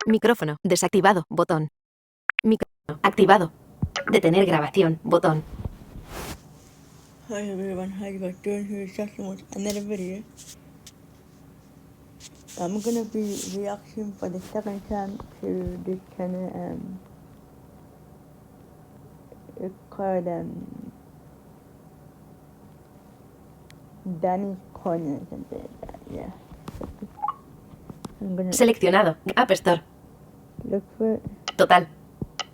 Micrófono desactivado, botón. Micrófono activado. Detener grabación, botón. Hi everyone, how you guys doing? Here's Justin with another video. I'm gonna be reacting for the second time to this channel, it's called Danny's Corner or something like that, yeah. I'm gonna Seleccionado. App Store. look for it. Total.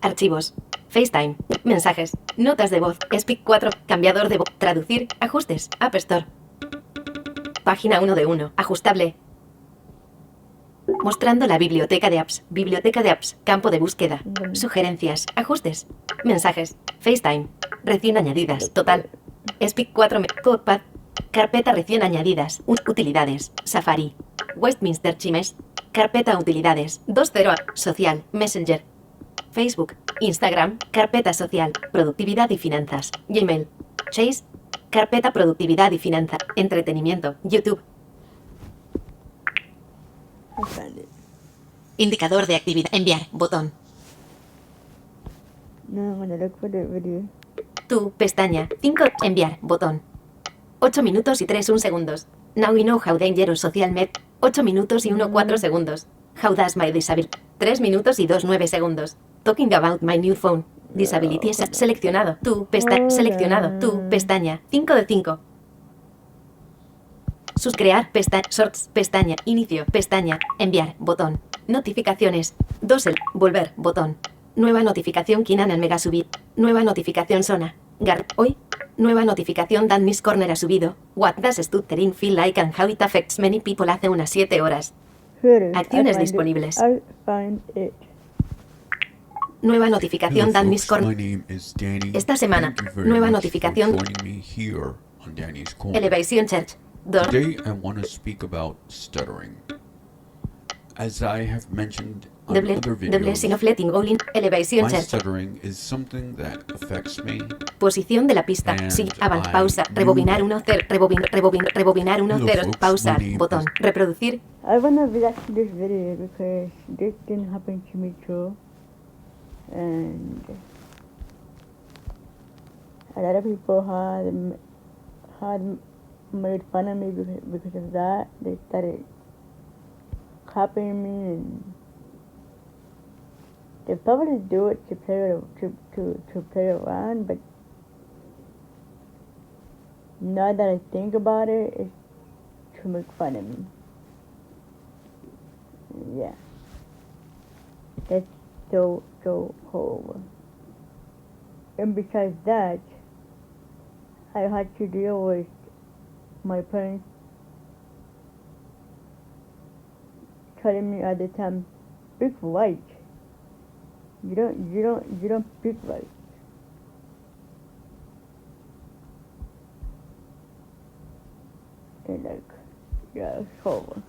Archivos. FaceTime. Mensajes. Notas de voz. Speak 4. Cambiador de voz. Traducir. Ajustes. App Store. Página 1 de 1. Ajustable. Mostrando la biblioteca de apps. Biblioteca de apps. Campo de búsqueda. Sugerencias. Ajustes. Mensajes. FaceTime. Recién añadidas. Total. Speak 4. Codepad. Carpeta recién añadidas. Utilidades. Safari. Westminster Chimes. Carpeta utilidades. 2.0. Social. Messenger. Facebook. Instagram. Carpeta social. Productividad y finanzas. Gmail. Chase. Carpeta productividad y finanzas. Entretenimiento. YouTube. I found it. Indicador de actividad. Enviar. Botón. Now I'm gonna look for the video. Tu. Pestaña. 5. Enviar. Botón. 8 minutos y 3 segundos. Now we know how dangerous social met. 8 minutos y 4 segundos. How does my disability. 3 minutos y 9 segundos. Talking about my new phone. Disability es seleccionado. Tu. Seleccionado. Tu. Pestaña. 5 de 5. Crear pestaña. Shorts. Pestaña. Inicio. Pestaña. Enviar. Botón. Notificaciones. 2. Volver. Botón. Nueva notificación Kinan al Mega subir. Nueva notificación Sona. Hoy. Nueva notificación Dan Miss Corner ha subido. What does stuttering feel like and how it affects many people hace unas 7 horas. Here it is. Acciones I find disponibles. it. I find it. Nueva notificación Hello, Dan Miss folks. Corner. My name is Danny. Esta semana, Thank you very nueva much notificación. for joining me here on Danny's Corner. Elevation Church. 2. Today I want to speak about stuttering. As I have mentioned on The other blessing of videos, letting go in. Elevation my Church. stuttering is something that affects me. Posición de la pista. And Sí. Avanz. I Pausa. knew Rebobinar that. 1 0. Rebobinar 1 Hello, 0. folks. Pausar. My name Botón. is- Reproducir. I wanna react to this video because this didn't happen to me too, and a lot of people had made fun of me because of that. They started copying me, and they probably do it to play around. But now that I think about it, it's to make fun of me. Yeah. That's so horrible. And besides that, I had to deal with my parents telling me at the time, speak right. You don't speak right. And like, yeah, it's horrible.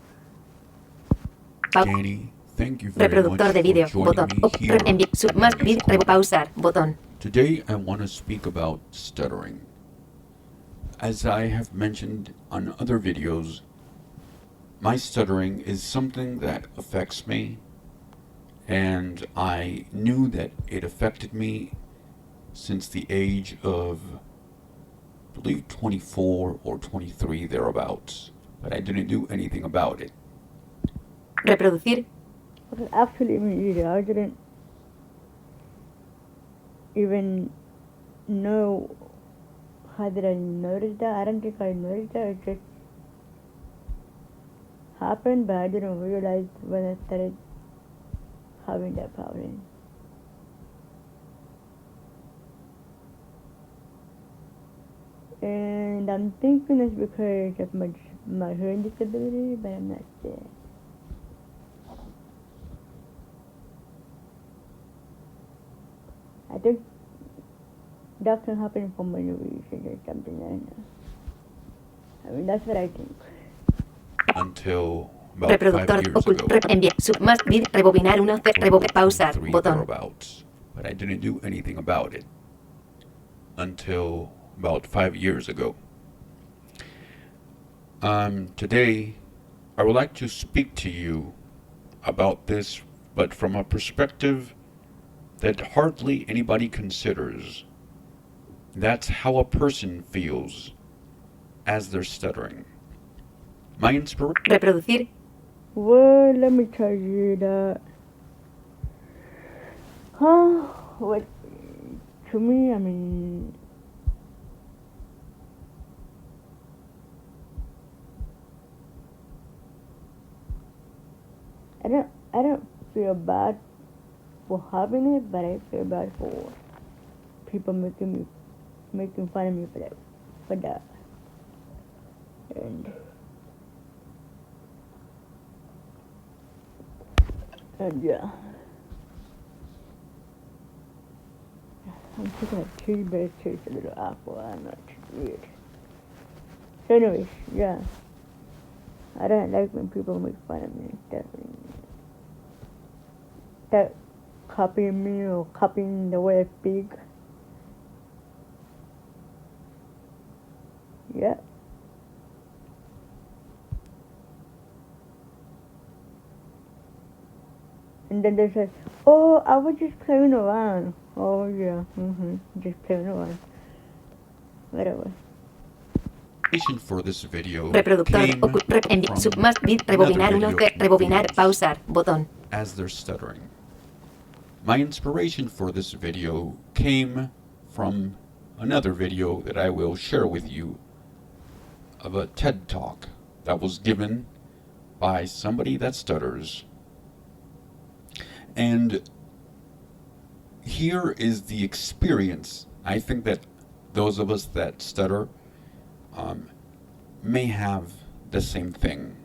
Danny, thank you very Reproductor much de vídeo. for Botón. joining me here on Más Danny's vídeo. Corner. Pausar. Botón. Today I want to speak about stuttering. As I have mentioned on other videos, my stuttering is something that affects me, and I knew that it affected me since the age of, I believe, 24 or 23 thereabouts, but I didn't do anything about it. Reproducir. Well, actually, me either. I didn't even know how did I notice that. I don't think I noticed that. It just happened, but I didn't realize when I started having that problem. And I'm thinking it's because of my hearing disability, but I'm not sure. I think that can happen for many reasons or something, I don't know. I mean, that's what I think. Until about 5 Reproductor. years ago. Enviar. Más vídeo. Rebobinar 1 0. Pausar. 23 Botón. thereabouts, but I didn't do anything about it until about 5 years ago. Today, I would like to speak to you about this but from a perspective that hardly anybody considers. That's how a person feels as they're stuttering. My inspiration. Reproducir. Well, let me tell you that. What? To me, I mean, I don't feel bad for having it, but I feel bad for people making fun of me for that. And yeah. I'm taking a teddy bear chase a little apple. I'm not weird. So anyways, yeah. I don't like when people make fun of me. Definitely. That copying me or copying the way I speak. Yeah. And then they say, oh, I was just playing around. Oh yeah, just playing around. Whatever. For this video Reproductor. came Sub from más vid. Rebobinar another 1. video Rebobinar. videos Pausar. Botón. as they're stuttering. My inspiration for this video came from another video that I will share with you of a TED Talk that was given by somebody that stutters. And here is the experience I think that those of us that stutter may have the same thing.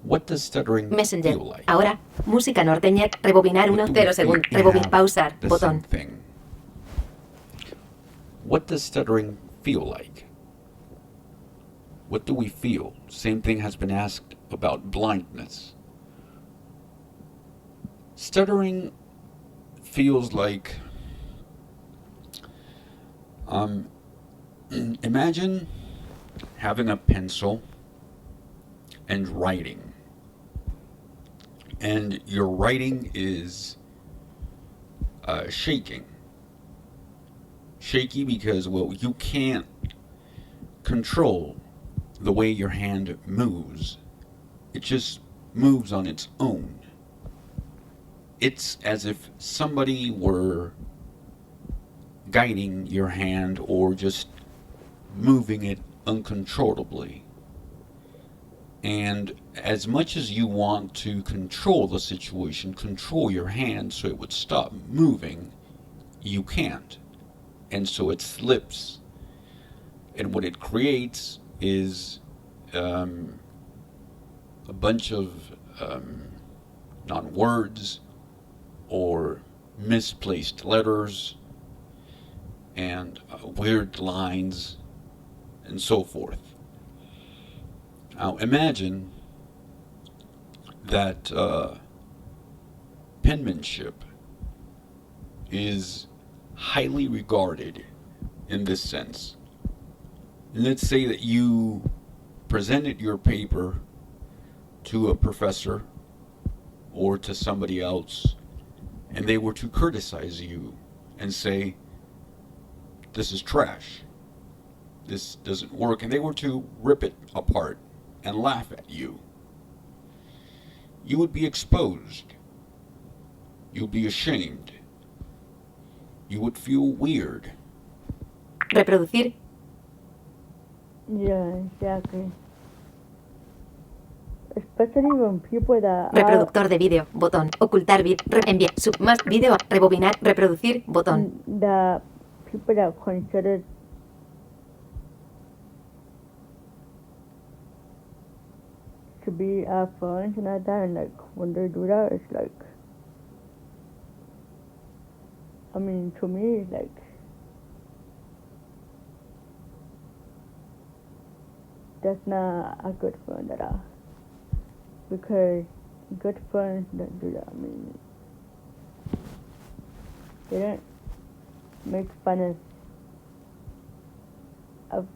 What does stuttering Messenger. feel like? Ahora, música norteña. Rebobinar What 1. do 0 we segundos. think we have Pausar. the same Botón. thing? What does stuttering feel like? What do we feel? Same thing has been asked about blindness. Stuttering feels like imagine having a pencil and writing, and your writing is shaky because, well, you can't control the way your hand moves. It just moves on its own. It's as if somebody were guiding your hand or just moving it uncontrollably. And as much as you want to control the situation, control your hand so it would stop moving, you can't. And so it slips. And what it creates is a bunch of non-words or misplaced letters and weird lines and so forth. Now imagine that penmanship is highly regarded in this sense. Let's say that you presented your paper to a professor or to somebody else, and they were to criticize you and say, this is trash, this doesn't work, and they were to rip it apart and laugh at you. You would be exposed. You'd be ashamed. You would feel weird. Reproducir. Yeah, exactly. Especially when people that Reproductor de vídeo. Botón. Ocultar vídeo. Enviar. Sub más vídeo. Rebobinar. Reproducir. Botón. the people that consider to be our friends and all that, and like when they do that, it's like, I mean, to me, it's like, that's not a good friend at all. Because good friends don't do that. I mean, they don't make fun of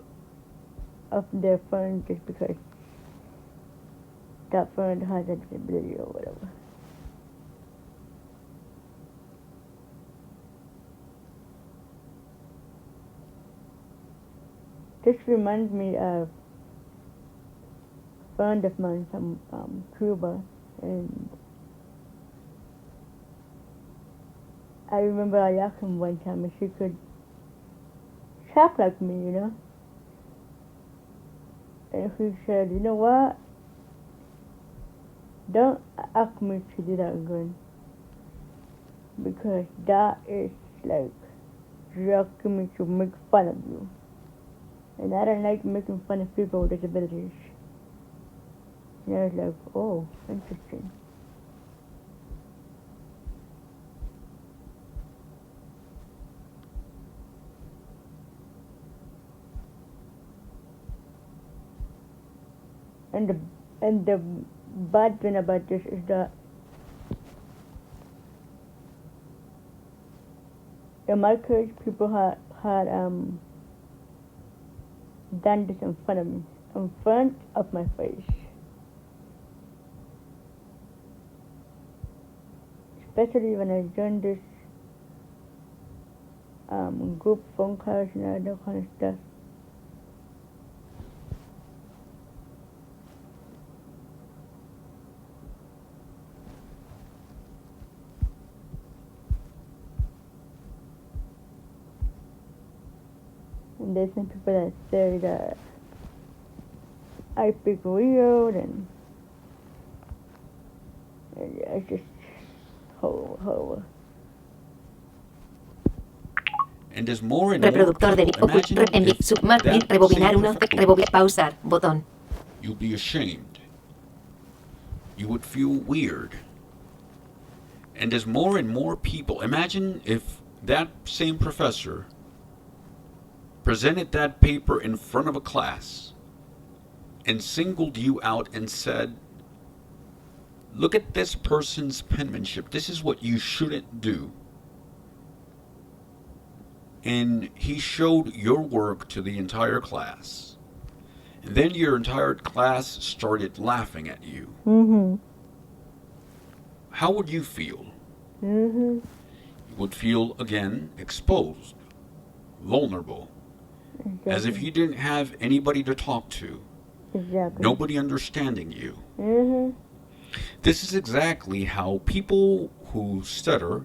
their friends just because that friend has a disability or whatever. This reminds me of a friend of mine from Cuba, and I remember I asked him one time if he could talk like me, you know? And he said, you know what? Don't ask me to do that again. Because that is like asking me to make fun of you. And I don't like making fun of people with disabilities. And I was like, oh, interesting. And the bad thing about this is that in my case, people had done this in front of me, in front of my face. Especially when I joined this group phone calls and all that kind of stuff. And there's some people that say that I speak weird, and it's just horrible. And there's more and more Reproductor de people. Imagine if submar that rebobinar same 1 professor, pausar botón. you'd be ashamed. You would feel weird. And there's more and more people. Imagine if that same professor presented that paper in front of a class and singled you out and said, look at this person's penmanship. This is what you shouldn't do. And he showed your work to the entire class. And then your entire class started laughing at you. Mhm. How would you feel? Mhm. You would feel, again, exposed, vulnerable, as if you didn't have anybody to talk to, Exactly. nobody understanding you. Mhm. This is exactly how people who stutter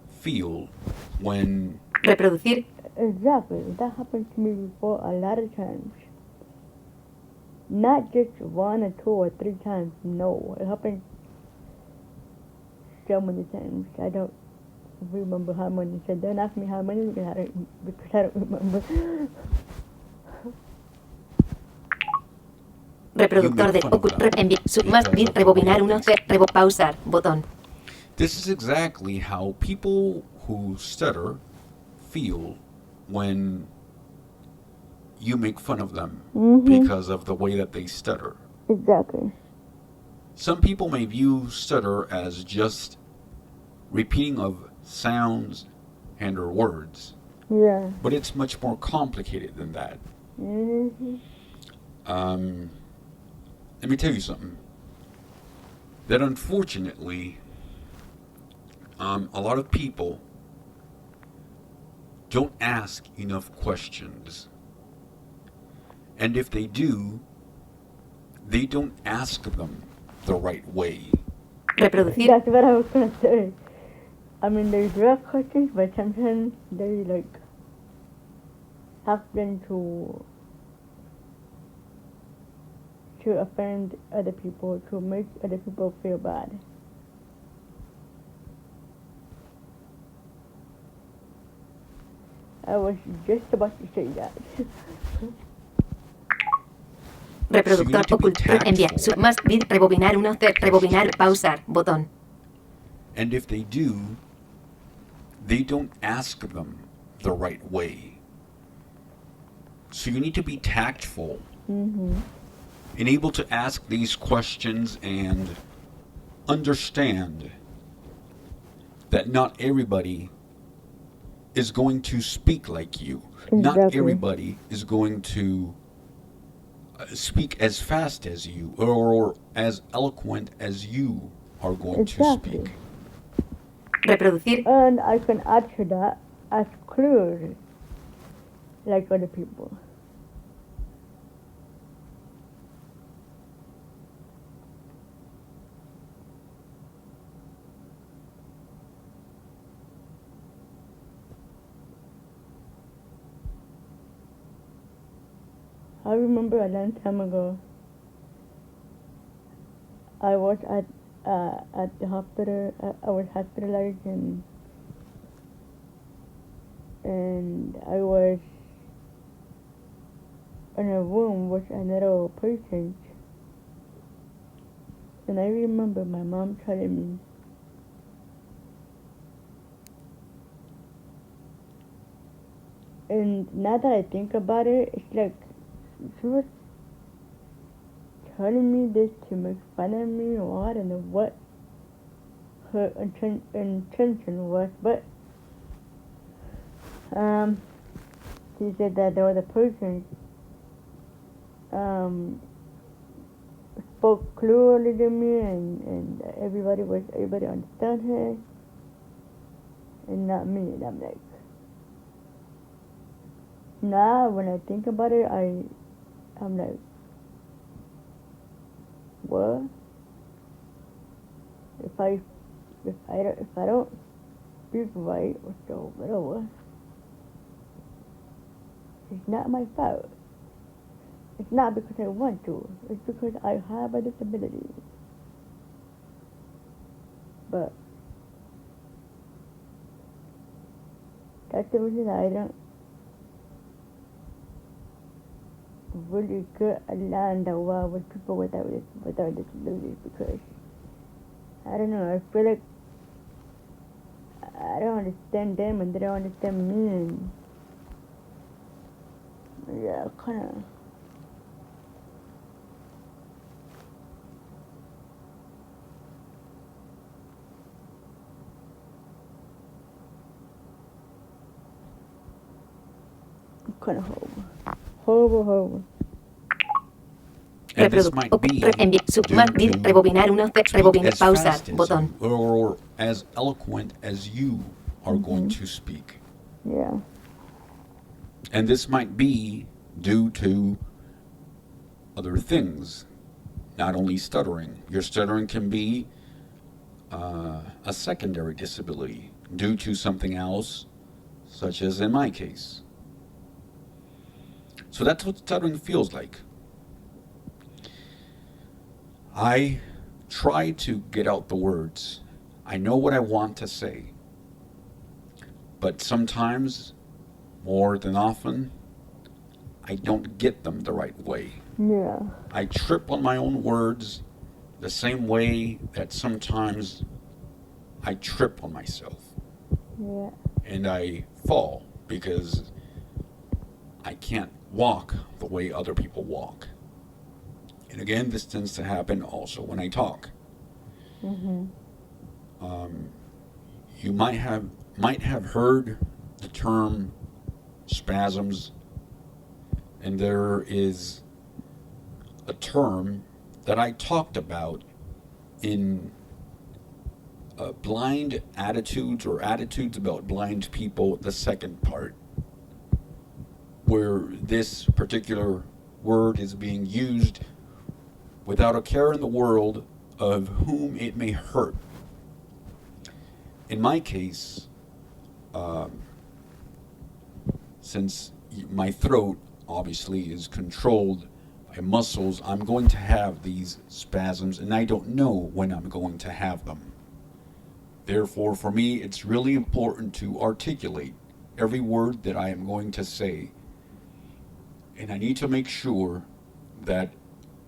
feel when Reproducir. Exactly. That happened to me before a lot of times. Not just 1 or 2 or 3 times. No, it happened so many times. I don't remember how many. So don't ask me how many because I don't remember. Reproductor de submar rebobinar 1 pausar botón. this is exactly how people who stutter feel when you make fun of them because of the way that they stutter. Exactly. Some people may view stutter as just repeating of sounds and or words, Yeah. but it's much more complicated than that. Mhm. Let me tell you something. That unfortunately, a lot of people don't ask enough questions. And if they do, they don't ask them the right way. Reproducir. That's what I was gonna say. I mean, there's direct questions, but sometimes they like ask them to offend other people, to make other people feel bad. I was just about to say that. Reproductor ocultar enviar submar rebobinar 1 rebobinar pausar botón. And if they do, they don't ask them the right way. So you need to be tactful and able to ask these questions and understand that not everybody is going to speak like you. Not Exactly. everybody is going to speak as fast as you or as eloquent as you are going to Exactly. speak. Reproducir. And I can add to that as clearly like other people. I remember a long time ago, I was at the hospital. I was hospitalized, and I was in a room with another patient. And I remember my mom telling me, and now that I think about it, it's like she was telling me this to make fun of me, or I don't know what her intention was, but she said that there was a person spoke clearly to me, and everybody was able to understand her, and not me. And I'm like, now when I think about it, I'm like, what? If I don't speak right or so whatever, it's not my fault. It's not because I want to. It's because I have a disability. But that's the reason I don't really get along that well with people without disabilities, because I don't know, I feel like I don't understand them and they don't understand me, and yeah, kinda horrible. Horrible. And this might be due to Rebobinar 1. speak Rebobinar. as Pausa. fast as Botón. you or as eloquent as you are going to speak. Yeah. And this might be due to other things, not only stuttering. Your stuttering can be a secondary disability due to something else, such as in my case. So that's what stuttering feels like. I try to get out the words. I know what I want to say. But sometimes, more than often, I don't get them the right way. Yeah. I trip on my own words the same way that sometimes I trip on myself. Yeah. And I fall because I can't walk the way other people walk. And again, this tends to happen also when I talk. Mhm. You might have heard the term spasms, and there is a term that I talked about in blind attitudes or attitudes about blind people, the second part, where this particular word is being used without a care in the world of whom it may hurt. In my case, since my throat obviously is controlled by muscles, I'm going to have these spasms and I don't know when I'm going to have them. Therefore, for me, it's really important to articulate every word that I am going to say. And I need to make sure that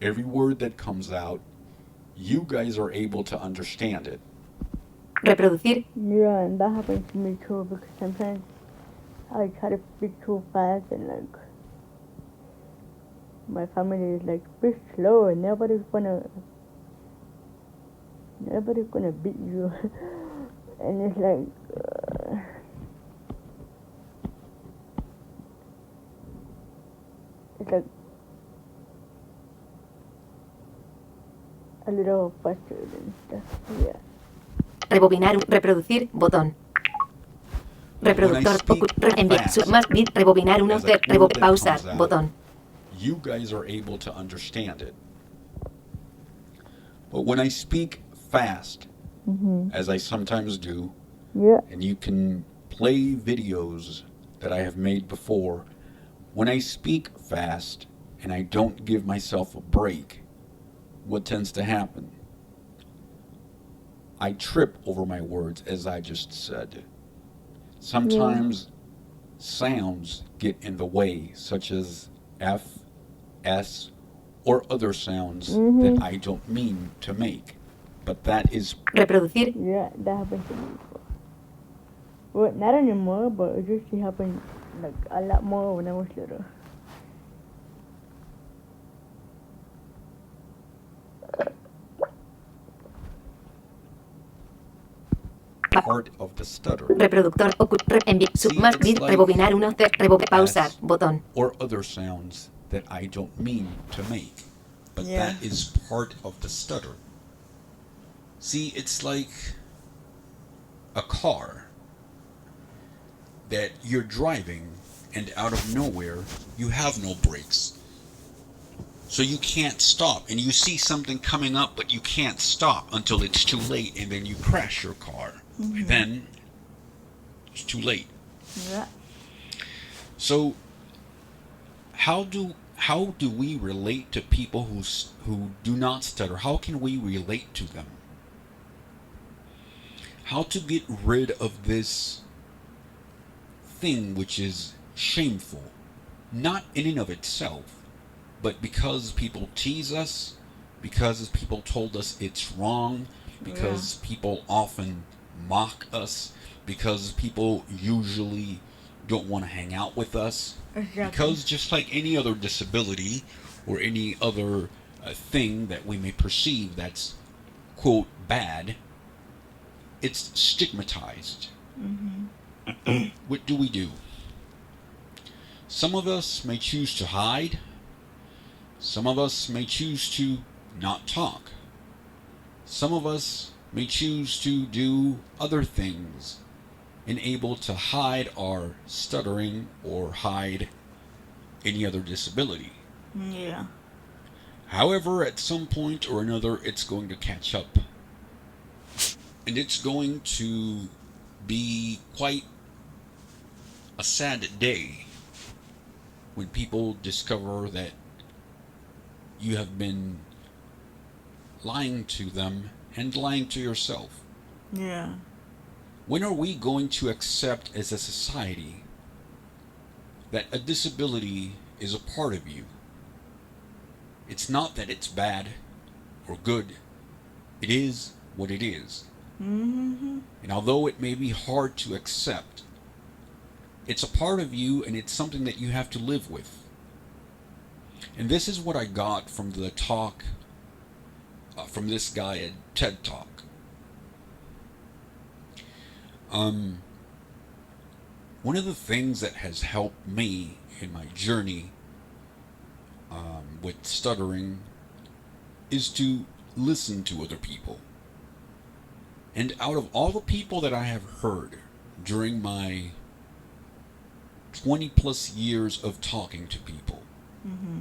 every word that comes out, you guys are able to understand it. Reproducir. Yeah, and that happens to me too, because sometimes I try to speak too fast, and like my family is like, speak slow, and nobody's gonna beat you. And it's like it's like a little faster and stuff. Yeah. Rebobinar. Reproducir. Botón. Reproductor. Enviar. Más bit. Rebobinar 1. Pausar. Botón. You guys are able to understand it. But when I speak fast, as I sometimes do, Yeah. and you can play videos that I have made before, when I speak fast and I don't give myself a break, what tends to happen? I trip over my words, as I just said. Sometimes sounds get in the way, such as F, S, or other sounds that I don't mean to make. But that is Reproducir. Yeah, that happened to me before. Well, not anymore, but it used to happen like a lot more when I was little. part of the stutter. Reproductor. Enviar. Más bit. Rebobinar 1. Pausar. S, Botón. or other sounds that I don't mean to make. But that is part of the stutter. See, it's like a car that you're driving and out of nowhere you have no brakes. So you can't stop, and you see something coming up, but you can't stop until it's too late, and then you crash your car. And then it's too late. Yeah. So how do we relate to people who do not stutter? How can we relate to them? How to get rid of this thing which is shameful, not in and of itself, but because people tease us, because people told us it's wrong, because people often mock us, because people usually don't want to hang out with us. Exactly. Because just like any other disability or any other thing that we may perceive that's, quote, bad, it's stigmatized. What do? Some of us may choose to hide. Some of us may choose to not talk. Some of us may choose to do other things and able to hide our stuttering or hide any other disability. Yeah. However, at some point or another, it's going to catch up. And it's going to be quite a sad day when people discover that you have been lying to them and lying to yourself. Yeah. When are we going to accept as a society that a disability is a part of you? It's not that it's bad or good. It is what it is. And although it may be hard to accept, it's a part of you and it's something that you have to live with. And this is what I got from the talk from this guy at TED Talk. One of the things that has helped me in my journey with stuttering is to listen to other people. And out of all the people that I have heard during my 20 plus years of talking to people,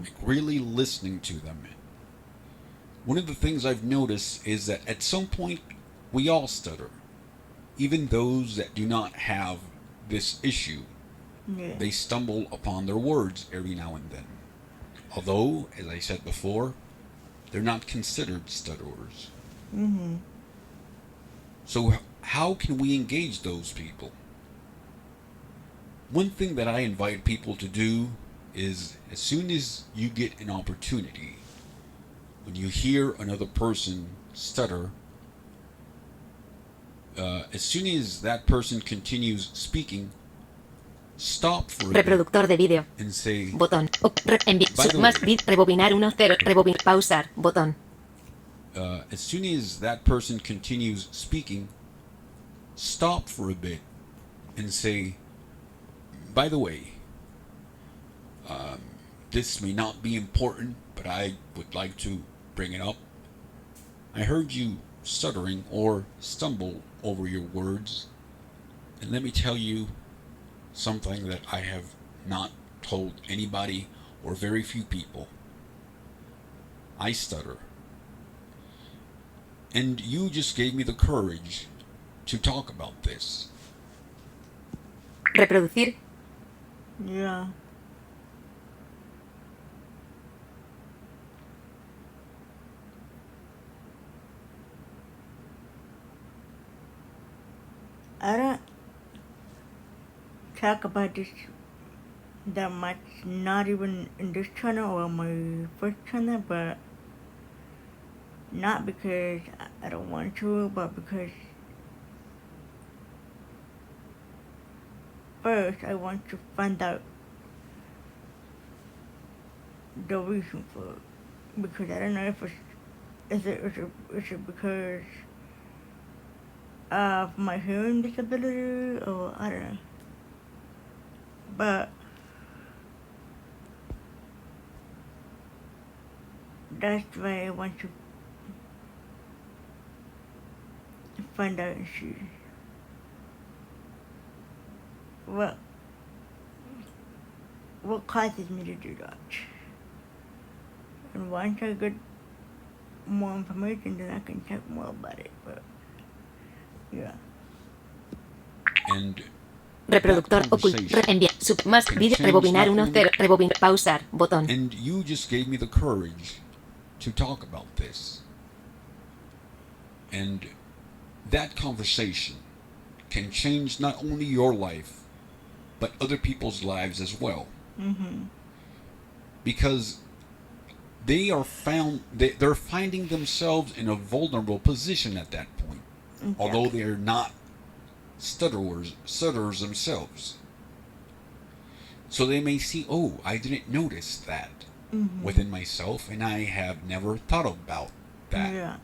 like really listening to them, one of the things I've noticed is that at some point we all stutter. Even those that do not have this issue, they stumble upon their words every now and then. Although, as I said before, they're not considered stutterers. So how can we engage those people? One thing that I invite people to do is, as soon as you get an opportunity, when you hear another person stutter, as soon as that person continues speaking, stop for a Reproductor de vídeo. and say, Botón. By the Más way- bit. Rebobinar 1. Pausar. Botón. as soon as that person continues speaking, stop for a bit and say, by the way, this may not be important, but I would like to bring it up. I heard you stuttering or stumble over your words, and let me tell you something that I have not told anybody or very few people. I stutter. And you just gave me the courage to talk about this. Reproducir. Yeah. I don't talk about this that much, not even in this channel or my first channel, but not because I don't want to, but because first I want to find out the reason for it. Because I don't know if is it because of my hearing disability or I don't know. But that's why I want to find out and see what causes me to do that. And once I get more information, then I can talk more about it. But yeah. And Reproductor oculto. Enviar. Sub más vídeo. Rebobinar 1-0. Rebobinar. Pausar. Botón. And you just gave me the courage to talk about this. And that conversation can change not only your life, but other people's lives as well. Mm-hmm. Because they're finding themselves in a vulnerable position at that point. Exactly. Although they're not stutterers themselves. So they may see, oh, I didn't notice that within myself, and I have never thought about that. Yeah.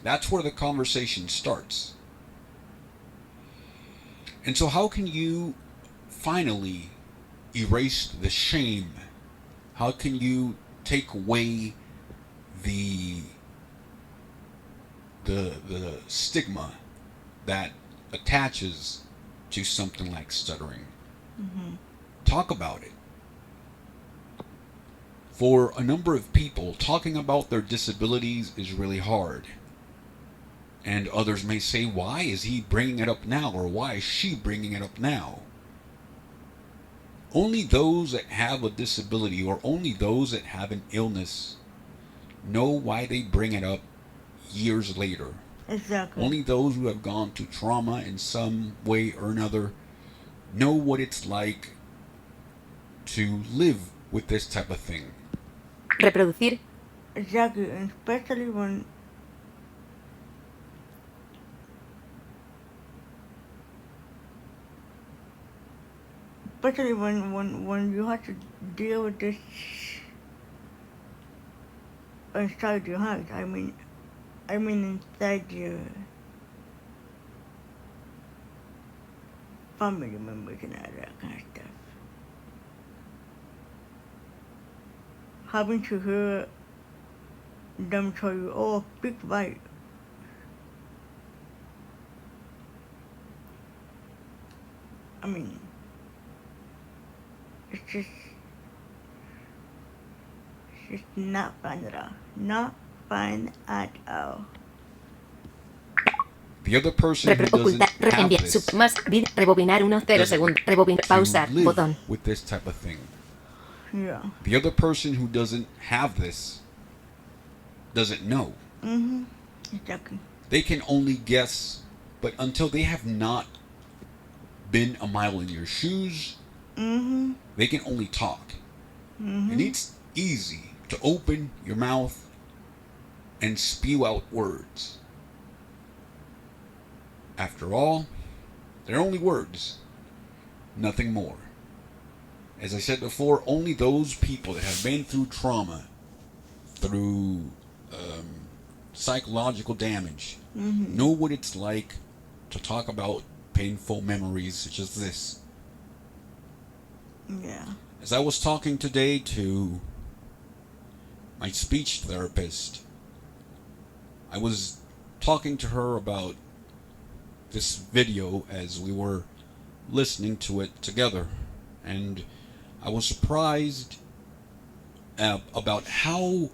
That's where the conversation starts. And so how can you finally erase the shame? How can you take away the stigma that attaches to something like stuttering? Talk about it. For a number of people, talking about their disabilities is really hard. And others may say, why is he bringing it up now? Or why is she bringing it up now? Only those that have a disability or only those that have an illness know why they bring it up years later. Exactly. Only those who have gone to trauma in some way or another know what it's like to live with this type of thing. Reproducir. Exactly, and especially when you have to deal with this inside your house. I mean inside your family members and all that kind of stuff. Having to hear them tell you, oh, speak right. I mean, it's just not fun at all. Not fun at all. The other person who doesn't have Enviar. this Sub más vídeo. Rebobinar 1-0 segundos. Rebobinar. to Pausar. live Botón. with this type of thing. Yeah. The other person who doesn't have this doesn't know. Exactly. They can only guess, but until they have not been a mile in your shoes, they can only talk. And it's easy to open your mouth and spew out words. After all, they're only words, nothing more. As I said before, only those people that have been through trauma, through psychological damage, know what it's like to talk about painful memories such as this. Yeah. As I was talking today to my speech therapist, I was talking to her about this video as we were listening to it together, and I was surprised about how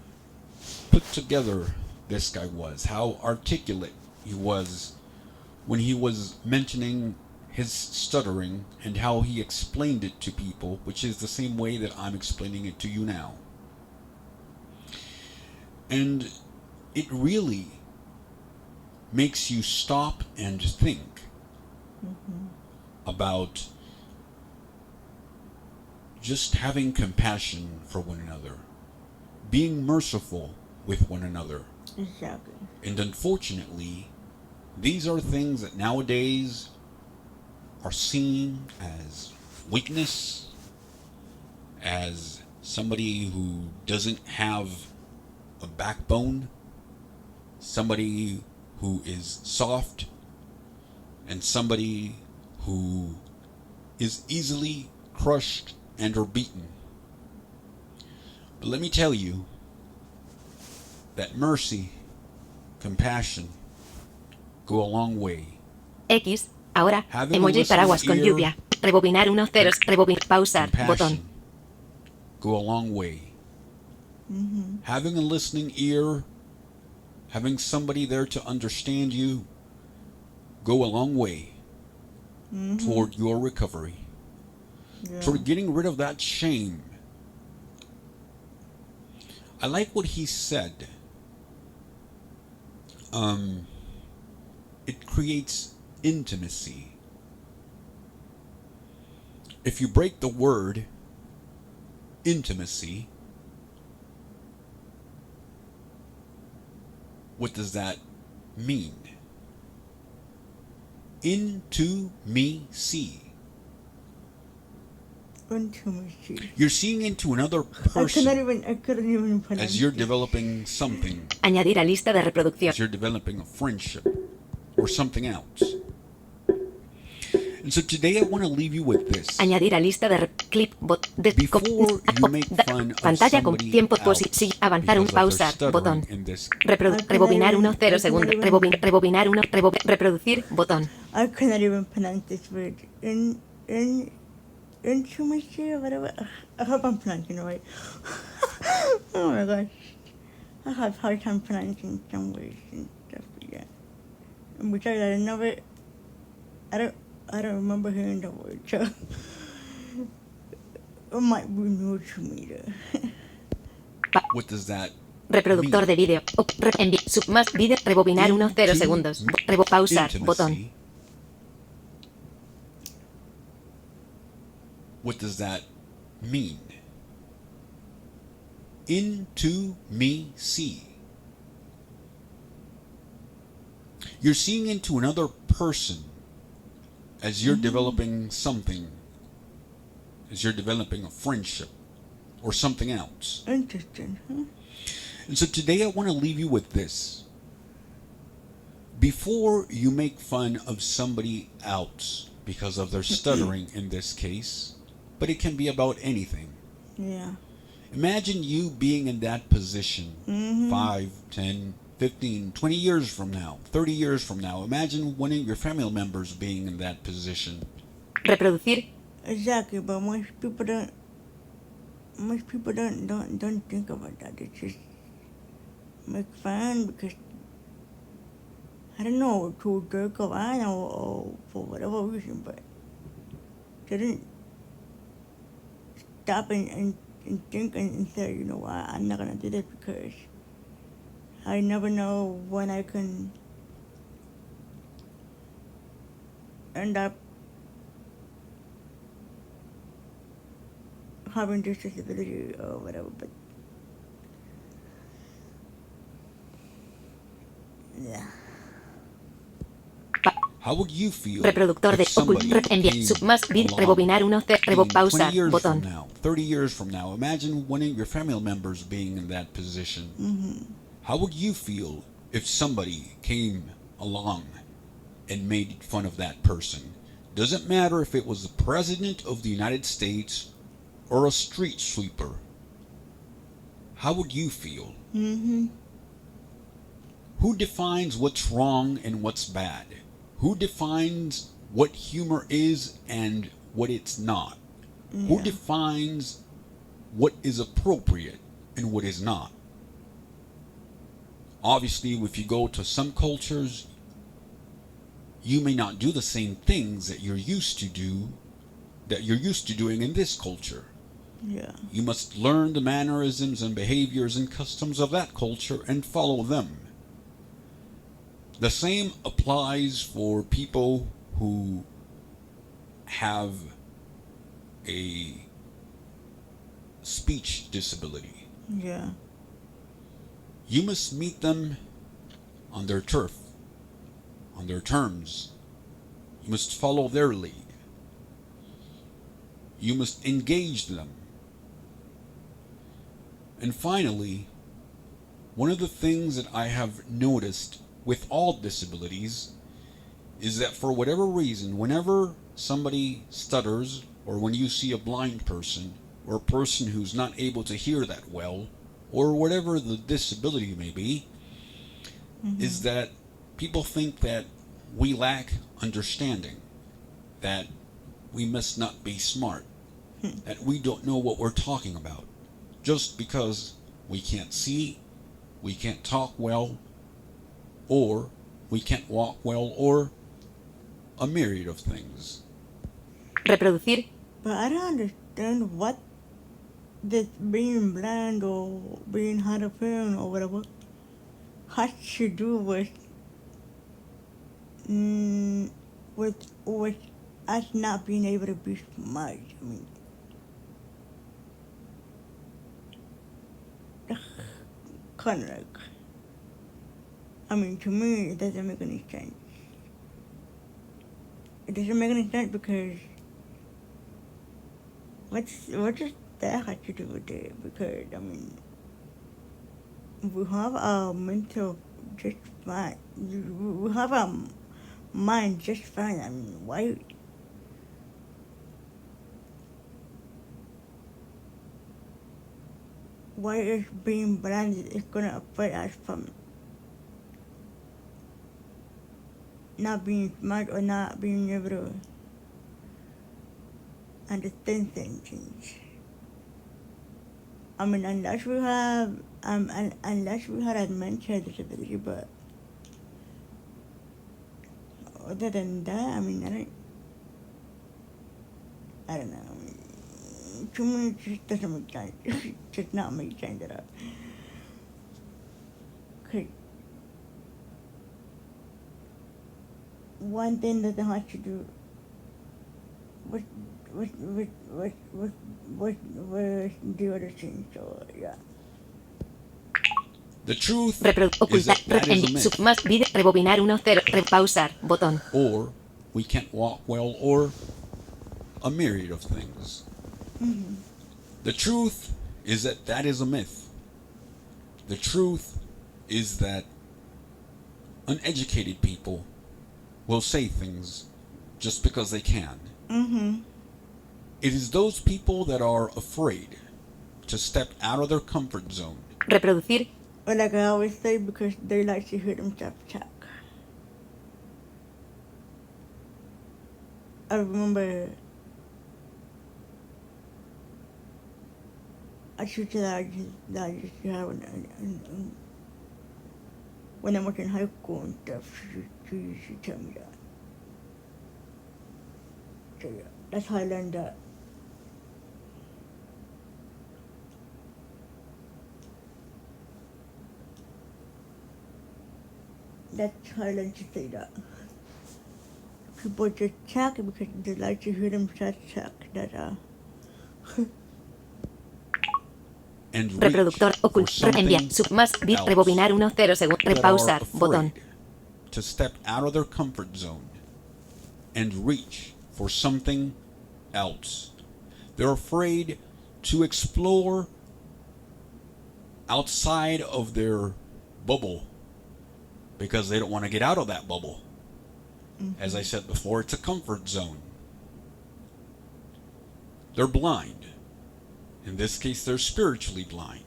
put together this guy was, how articulate he was when he was mentioning his stuttering and how he explained it to people, which is the same way that I'm explaining it to you now. And it really makes you stop and think about just having compassion for one another, being merciful with one another. Exactly. And unfortunately, these are things that nowadays are seen as weakness, as somebody who doesn't have a backbone, somebody who is soft, and somebody who is easily crushed and or beaten. But let me tell you that mercy, compassion go a long way. X. Ahora. Having a Emoji listening paraguas con ear, lluvia. Rebobinar unos ceros. Pausar. Botón. Compassion go a long way. Having a listening ear, having somebody there to understand you, go a long way toward your recovery, toward getting rid of that shame. I like what he said. It creates intimacy. If you break the word intimacy, what does that mean? Into me see. Intimacy. You're seeing into another I person couldn't even pronounce as you're it. developing something, Añadir a lista de reproducción. as you're developing a friendship or something else. And so today I want to leave you with this. Añadir a lista de clip bot de Before you make fun of pantalla con somebody tiempo else avanzar un because of their pausar botón. stuttering in this, Rebobinar unos 0 segundos. Rebobinar uno. Reproducir botón. I cannot even pronounce this word. Intimacy or whatever. I hope I'm pronouncing it right. Oh my gosh. I have a hard time pronouncing some words and stuff like that. And besides, I don't remember hearing the word, so it might be new to me though. what does that Reproductor de vídeo. Más vídeo. Rebobinar unos 0 segundos. Pausar botón. intimacy? What does that mean? Into me see. You're seeing into another person as you're developing something, as you're developing a friendship or something else. Interesting, huh? And so today I want to leave you with this. Before you make fun of somebody else because of their stuttering in this case, but it can be about anything. Yeah. Imagine you being in that position 5, 10, 15, 20 years from now, 30 years from now. Imagine one of your family members being in that position. Reproducir. Exactly, but most people don't think about that. They just make fun because I don't know, to jerk around or for whatever reason, but they didn't stop and think and say, you know what, I'm not gonna do this because I never know when I can end up having this disability or whatever, but yeah. How would you feel Reproductor de if somebody enviar came más vídeo. along Rebobinar unos 20 pausar years botón. from now, 30 years from now? Imagine one of your family members being in that position. How would you feel if somebody came along and made fun of that person? Doesn't matter if it was the President of the United States or a street sweeper. How would you feel? Who defines what's wrong and what's bad? Who defines what humor is and what it's not? Who Yeah. defines what is appropriate and what is not? Obviously, if you go to some cultures, you may not do the same things that you're used to doing in this culture. Yeah. You must learn the mannerisms and behaviors and customs of that culture and follow them. The same applies for people who have a speech disability. Yeah. You must meet them on their turf, on their terms. You must follow their lead. You must engage them. And finally, one of the things that I have noticed with all disabilities is that for whatever reason, whenever somebody stutters, or when you see a blind person, or a person who's not able to hear that well, or whatever the disability may be, is that people think that we lack understanding, that we must not be smart, that we don't know what we're talking about, just because we can't see, we can't talk well, or we can't walk well, or a myriad of things. Reproducir. But I don't understand what this being blind or being hard of hearing or whatever has to do with us not being able to be smart. I mean, kind of like, I mean, to me, it doesn't make any sense. It doesn't make any sense because what does that have to do with it? Because, I mean, we have our mental just fine. We have our mind just fine. I mean, why is being blind is gonna affect us from not being smart or not being able to understand things? I mean, unless we have a mental disability, but other than that, I mean, I don't know. I mean, to me, it just doesn't make sense. It does not make sense at all. 'Cause one thing doesn't have to do with the other thing. So yeah. The truth is Ocultar. that is a myth. Más vídeo. Rebobinar 1-0. Repausar. Botón. Or we can't walk well, or a myriad of things. The truth is that is a myth. The truth is that uneducated people will say things just because they can. It is those people that are afraid to step out of their comfort zone. Reproducir. Or like I always say, because they like to hear themselves talk. I remember a teacher that I used to have when I was in high school and stuff. She used to tell me that. So yeah, that's how I learned that. That's how I learned to say that. People just talk because they like to hear themselves talk. And reach Reproductor. for Ocultar. Enviar. something Más vídeo. else Rebobinar 1-0 segundos. that are Repausar. Botón. afraid to step out of their comfort zone and reach for something else. They're afraid to explore outside of their bubble because they don't want to get out of that bubble. As I said before, it's a comfort zone. They're blind. In this case, they're spiritually blind.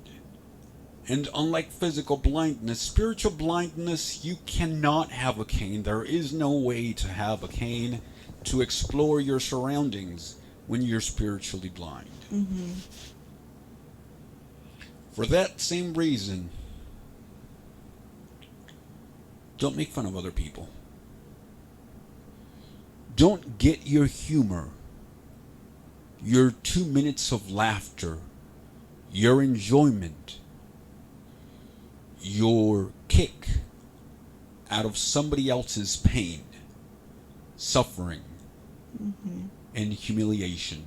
And unlike physical blindness, spiritual blindness, you cannot have a cane. There is no way to have a cane to explore your surroundings when you're spiritually blind. For that same reason, don't make fun of other people. Don't get your humor, your 2 minutes of laughter, your enjoyment, your kick out of somebody else's pain, suffering, and humiliation.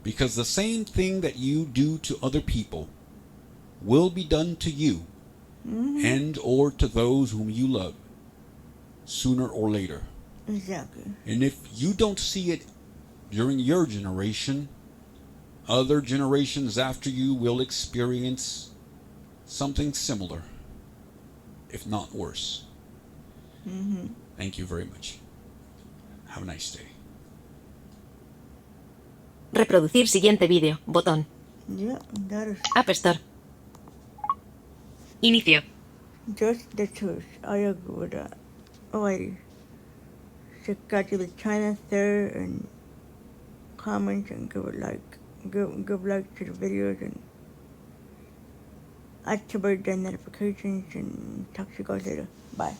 Because the same thing that you do to other people will be done to you and or to those whom you love sooner or later. Exactly. And if you don't see it during your generation, other generations after you will experience something similar, if not worse. Thank you very much. Have a nice day. Reproducir siguiente vídeo. Botón. Yeah, that is App Store. Inicio. just the truth. I agree with that. Alrighty. Subscribe to the channel, share, and comment, and give a like. Give like to the videos, and activate the notifications, and talk to you guys later. Bye.